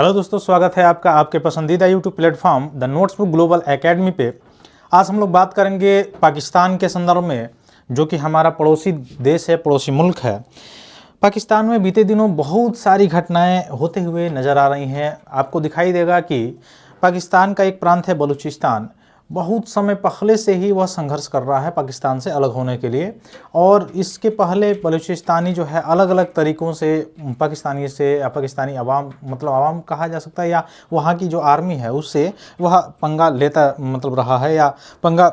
Hello दोस्तों, स्वागत है आपका आपके पसंदीदा YouTube platform the notebook global academy पे। आज हम लोग बात करेंगे पाकिस्तान के संदर्भ में, जो कि हमारा पड़ोसी देश है, पड़ोसी मुल्क है। पाकिस्तान में बीते दिनों बहुत सारी घटनाएं होते हुए नज़र आ रही हैं। आपको दिखाई देगा कि पाकिस्तान का एक प्रांत है बलूचिस्तान, बहुत समय पहले से ही वह संघर्ष कर रहा है पाकिस्तान से अलग होने के लिए। और इसके पहले बलूचिस्तानी जो है अलग अलग तरीक़ों से पाकिस्तानी से या पाकिस्तानी अवाम, मतलब अवाम कहा जा सकता है, या वहाँ की जो आर्मी है उससे वह पंगा लेता रहा है, या पंगा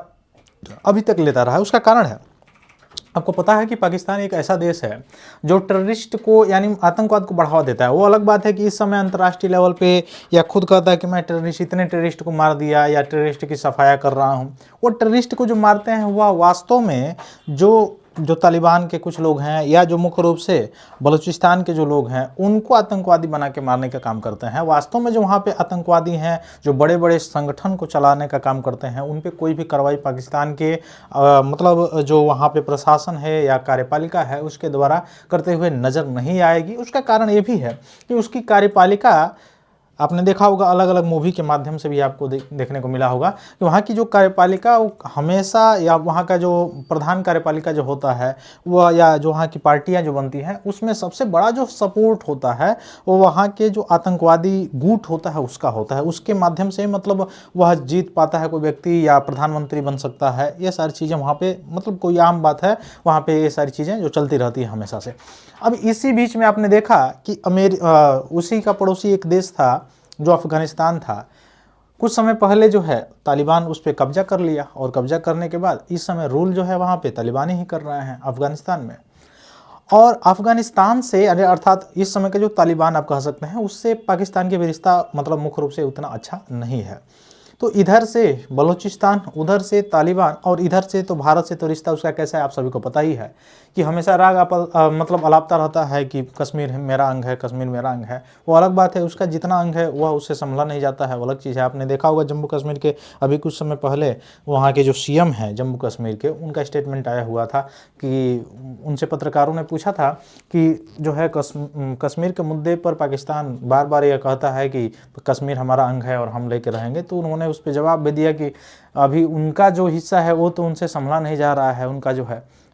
अभी तक लेता रहा है। उसका कारण है, आपको पता है कि पाकिस्तान एक ऐसा देश है जो टेररिस्ट को यानी आतंकवाद को बढ़ावा देता है। वो अलग बात है कि इस समय अंतर्राष्ट्रीय लेवल पे या खुद कहता है कि मैं इतने टेररिस्ट को मार दिया या टेररिस्ट की सफाया कर रहा हूँ। वो टेररिस्ट को जो मारते हैं वह वास्तव में जो तालिबान के कुछ लोग हैं, या जो मुख्य रूप से बलूचिस्तान के जो लोग हैं, उनको आतंकवादी बना के मारने का काम करते हैं। वास्तव में जो वहाँ पे आतंकवादी हैं, जो बड़े बड़े संगठन को चलाने का काम करते हैं, उन पे कोई भी कार्रवाई पाकिस्तान के जो वहाँ पे प्रशासन है या कार्यपालिका है उसके द्वारा करते हुए नज़र नहीं आएगी। उसका कारण ये भी है कि उसकी कार्यपालिका, आपने देखा होगा अलग अलग मूवी के माध्यम से भी आपको देखने को मिला होगा कि वहाँ की जो कार्यपालिका वो हमेशा, या वहाँ का जो प्रधान कार्यपालिका जो होता है वह, या जो वहाँ की पार्टियाँ जो बनती हैं, उसमें सबसे बड़ा जो सपोर्ट होता है वो वहाँ के जो आतंकवादी गुट होता है उसका होता है। उसके माध्यम से वह जीत पाता है, कोई व्यक्ति या प्रधानमंत्री बन सकता है। ये सारी चीज़ें वहाँ पर कोई आम बात है, वहाँ पर ये सारी चीज़ें जो चलती रहती है हमेशा से। अब इसी बीच में आपने देखा कि उसी का पड़ोसी एक देश था जो अफ़गानिस्तान था। कुछ समय पहले जो है तालिबान उस पर कब्जा कर लिया, और कब्जा करने के बाद इस समय रूल जो है वहाँ पे तालिबान ही कर रहे हैं अफ़गानिस्तान में। और अफ़गानिस्तान से अर्थात इस समय का जो तालिबान आप कह सकते हैं, उससे पाकिस्तान के भी रिश्ता मुख्य रूप से उतना अच्छा नहीं है। तो इधर से बलूचिस्तान, उधर से तालिबान, और इधर से तो भारत से तो रिश्ता उसका कैसा है आप सभी को पता ही है कि हमेशा राग अलापता रहता है कि कश्मीर मेरा अंग है, कश्मीर मेरा अंग है। वो अलग बात है, उसका जितना अंग है वह उससे संभला नहीं जाता है, वो अलग चीज़ है। आपने देखा होगा जम्मू कश्मीर के अभी कुछ समय पहले वहाँ के जो सीएम हैं जम्मू कश्मीर के, उनका स्टेटमेंट आया हुआ था कि उनसे पत्रकारों ने पूछा था कि जो है कश्मीर के मुद्दे पर पाकिस्तान बार बार यह कहता है कि कश्मीर हमारा अंग है और हम लेके रहेंगे। तो उन्होंने उस पर जवाब भी दिया कि अभी उनका जो हिस्सा है वो तो उनसे संभला नहीं जा रहा है, उनका जो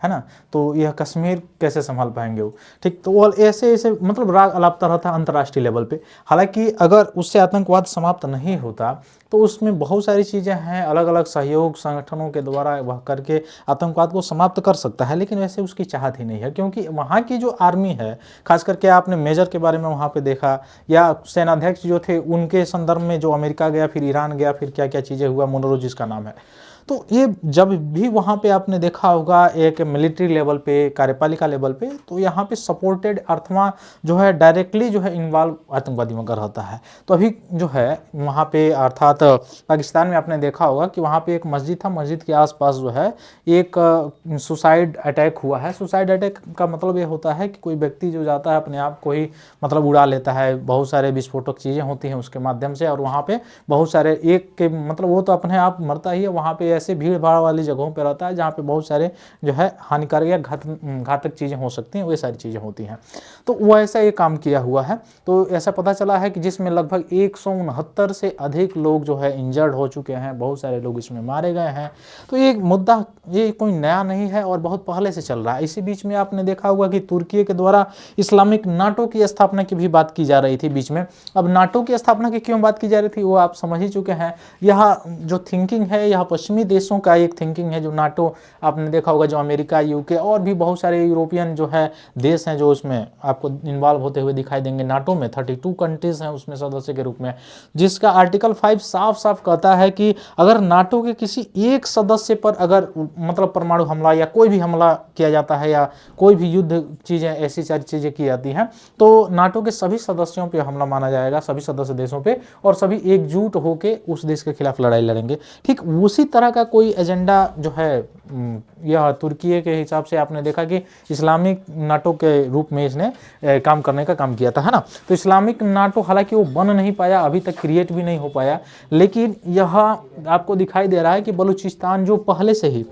है ना, तो यह कश्मीर कैसे संभाल पाएंगे वो। ठीक, तो वो ऐसे ऐसे राग अलापता रहता अंतर्राष्ट्रीय लेवल पे। हालांकि अगर उससे आतंकवाद समाप्त नहीं होता तो उसमें बहुत सारी चीज़ें हैं, अलग अलग सहयोग संगठनों के द्वारा वह करके आतंकवाद को समाप्त कर सकता है, लेकिन वैसे उसकी चाहत ही नहीं है। क्योंकि वहाँ की जो आर्मी है, खास करके आपने मेजर के बारे में वहाँ पे देखा, या सेनाध्यक्ष जो थे उनके संदर्भ में जो अमेरिका गया, फिर ईरान गया, फिर क्या क्या चीज़ें हुआ, मोनरो जिसका नाम है। तो ये जब भी वहाँ पे आपने देखा होगा एक मिलिट्री लेवल पे, कार्यपालिका लेवल पे, तो यहाँ पे सपोर्टेड अर्थमा जो है डायरेक्टली जो है इन्वॉल्व आतंकवादियों का रहता है। तो अभी जो है वहाँ पे अर्थात पाकिस्तान में आपने देखा होगा कि वहाँ पे एक मस्जिद था, मस्जिद के आसपास जो है एक सुसाइड अटैक हुआ है। सुसाइड अटैक का मतलब ये होता है कि कोई व्यक्ति जो जाता है अपने आप को ही उड़ा लेता है, बहुत सारे विस्फोटक चीज़ें होती हैं उसके माध्यम से, और वहाँ पे बहुत सारे एक के वो तो अपने आप मरता ही है, वहाँ पे ऐसे भीड़ भाड़ वाली जगहों पे रहता है जहाँ पे बहुत सारे जो है हानिकारक या घातक चीज़ें हो सकती हैं, वे सारी चीज़ें होती हैं। तो वो ऐसा ये काम किया हुआ है। तो ऐसा पता चला है कि जिसमें लगभग 169 से अधिक लोग जो है इंजर्ड हो चुके हैं, बहुत सारे लोग इसमें मारे गए हैं। तो ये मुद्दा ये कोई नया नहीं है और बहुत पहले से चल रहा है। इसी बीच में आपने देखा होगा कि तुर्की के द्वारा इस्लामिक नाटो की स्थापना की भी बात की जा रही थी बीच में। अब नाटो की स्थापना की क्यों बात की जा रही थी वो आप समझ ही चुके हैं। यह जो थिंकिंग है, यह पश्चिमी देशों का एक थिंकिंग है। जो नाटो आपने देखा होगा, जो अमेरिका, यूके और भी बहुत सारे यूरोपियन जो है देश हैं जो उसमें आपको इन्वॉल्व होते हुए दिखाई देंगे। नाटो में 32 कंट्रीज हैं उसमें सदस्य के रूप में, जिसका आर्टिकल 5 साफ साफ कहता है कि अगर नाटो के किसी एक सदस्य पर अगर परमाणु हमला या कोई भी हमला किया जाता है, या कोई भी युद्ध चीज़ें ऐसी सारी चीज़ें की जाती हैं, तो नाटो के सभी सदस्यों पर हमला माना जाएगा, सभी सदस्य देशों पर, और सभी एकजुट होकर उस देश के खिलाफ लड़ाई लड़ेंगे। ठीक उसी तरह का कोई एजेंडा जो है यह तुर्की के हिसाब से आपने देखा कि इस्लामिक नाटो के रूप में इसने काम करने का काम किया था, है ना। तो इस्लामिक नाटो हालांकि वो बन नहीं पाया, अभी तक क्रिएट भी नहीं हो पाया, लेकिन यह आपको दिखाई दे रहा है कि बलूचिस्तान जो पहले से ही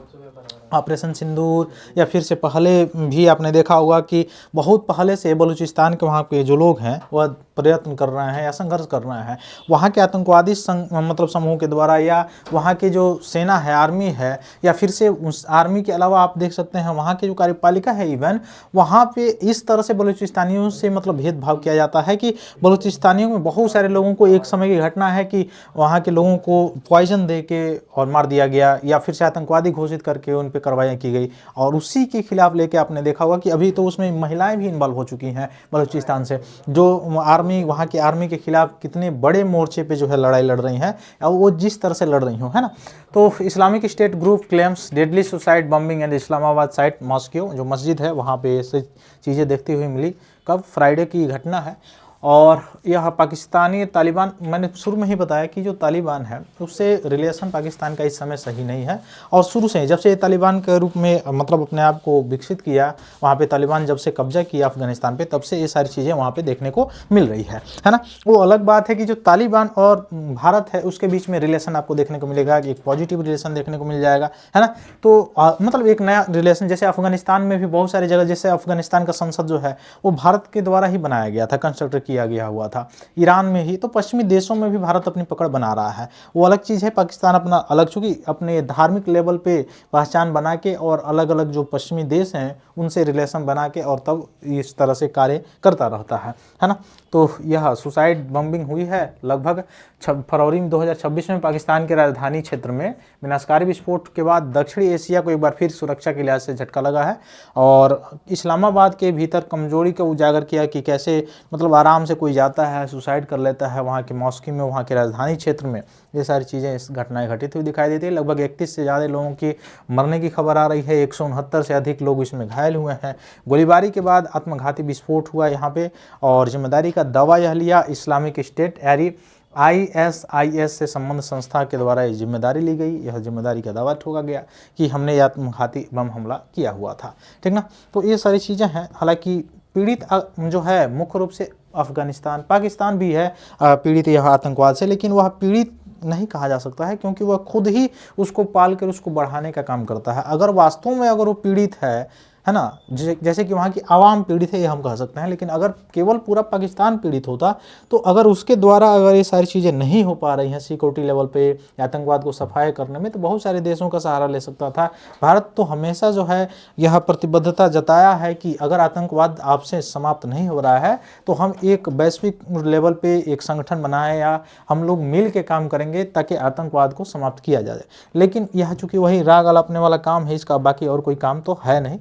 ऑपरेशन सिंदूर, या फिर से पहले भी आपने देखा होगा कि बहुत पहले से बलूचिस्तान के वहाँ के जो लोग हैं वह प्रयत्न कर रहे हैं या संघर्ष कर रहे हैं वहाँ के आतंकवादी मतलब समूह के द्वारा, या वहाँ के जो सेना है, आर्मी है, या फिर से उस आर्मी के अलावा आप देख सकते हैं वहाँ की जो कार्यपालिका है, इवन वहाँ पे इस तरह से बलूचिस्तानियों से मतलब भेदभाव किया जाता है कि बलूचिस्तानियों में बहुत सारे लोगों को, एक समय की घटना है कि वहाँ के लोगों को पॉइजन दे के और मार दिया गया, या फिर से आतंकवादी घोषित करके उन पर कार्रवाई की गई। और उसी के खिलाफ लेके आपने देखा होगा कि अभी तो उसमें महिलाएं भी इन्वॉल्व हो चुकी हैं बलूचिस्तान से, जो आर्मी, वहाँ की आर्मी के खिलाफ कितने बड़े मोर्चे पे जो है लड़ाई लड़ रही हैं, और वो जिस तरह से लड़ रही हो, है ना। तो Islamic state group claims deadly suicide bombing and Islamabad Shiite mosque, जो मस्जिद है वहाँ पे ऐसी चीज़ें देखती हुई मिली। कब? फ्राइडे की घटना है। और यह पाकिस्तानी तालिबान, मैंने शुरू में ही बताया कि जो तालिबान है उससे रिलेशन पाकिस्तान का इस समय सही नहीं है। और शुरू से जब से ये तालिबान के रूप में मतलब अपने आप को विकसित किया, वहाँ पे तालिबान जब से कब्जा किया अफगानिस्तान पे, तब से ये सारी चीज़ें वहाँ पे देखने को मिल रही है ना। वो अलग बात है कि जो तालिबान और भारत है उसके बीच में रिलेशन आपको देखने को मिलेगा कि एक पॉजिटिव रिलेशन देखने को मिल जाएगा, है ना। तो मतलब एक नया रिलेशन, जैसे अफगानिस्तान में भी बहुत सारी जगह, जैसे अफगानिस्तान का संसद जो है वो भारत के द्वारा ही बनाया गया था, कंस्ट्रक्ट किया गया हुआ था ईरान में ही। तो पश्चिमी देशों में भी भारत अपनी पकड़ बना रहा है, वो अलग चीज़ है। पाकिस्तान अपना अलग, चूंकि अपने धार्मिक लेवल पे पहचान बना के और अलग अलग जो पश्चिमी देश हैं उनसे रिलेशन बना के और तब इस तरह से कार्य करता रहता है ना। तो यह सुसाइड बम्बिंग हुई है लगभग फरवरी 2026 में पाकिस्तान के राजधानी क्षेत्र में विनाशकारी विस्फोट के बाद दक्षिणी एशिया को एक बार फिर सुरक्षा के लिहाज से झटका लगा है। और इस्लामाबाद के भीतर कमजोरी को उजागर किया कि कैसे मतलब आराम से कोई जाता है, सुसाइड कर लेता है वहाँ के मॉस्क्यू में, वहाँ के राजधानी क्षेत्र में। ये सारी चीज़ें, इस घटनाएं घटित हुई दिखाई देती है। लगभग 31 से ज़्यादा लोगों की मरने की खबर आ रही है, 169 से अधिक लोग इसमें घायल हुए हैं। गोलीबारी के बाद आत्मघाती विस्फोट हुआ यहाँ पे, और जिम्मेदारी का दावा यह लिया इस्लामिक स्टेट यानी ISIS से संबंध संस्था के द्वारा ये जिम्मेदारी ली गई। यह जिम्मेदारी का दावा ठोका गया कि हमने आत्मघाती बम हमला किया हुआ था, ठीक ना। तो ये सारी चीज़ें हैं। हालांकि पीड़ित जो है मुख्य रूप से अफगानिस्तान, पाकिस्तान भी है पीड़ित यह आतंकवाद से, लेकिन वह पीड़ित नहीं कहा जा सकता है क्योंकि वह खुद ही उसको पाल कर उसको बढ़ाने का काम करता है। अगर वास्तव में अगर वो पीड़ित है ना, जैसे कि वहाँ की आवाम पीड़ित है ये हम कह सकते हैं, लेकिन अगर केवल पूरा पाकिस्तान पीड़ित होता तो अगर उसके द्वारा अगर ये सारी चीज़ें नहीं हो पा रही हैं सिक्योरिटी लेवल पे आतंकवाद को सफाई करने में, तो बहुत सारे देशों का सहारा ले सकता था। भारत तो हमेशा जो है यह प्रतिबद्धता जताया है कि अगर आतंकवाद आपसे समाप्त नहीं हो रहा है तो हम एक वैश्विक लेवल पे एक संगठन बनाएं या हम लोग मिल के काम करेंगे ताकि आतंकवाद को समाप्त किया जाए। लेकिन यह चूंकि वही राग अलापने वाला काम है इसका, बाकी और कोई काम तो है नहीं,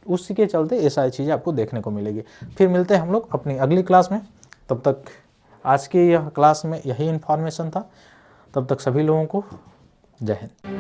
उसी के चलते ये सारी चीज़ें आपको देखने को मिलेगी। फिर मिलते हैं हम लोग अपनी अगली क्लास में। तब तक आज की यह क्लास में यही इन्फॉर्मेशन था। तब तक सभी लोगों को जय हिंद।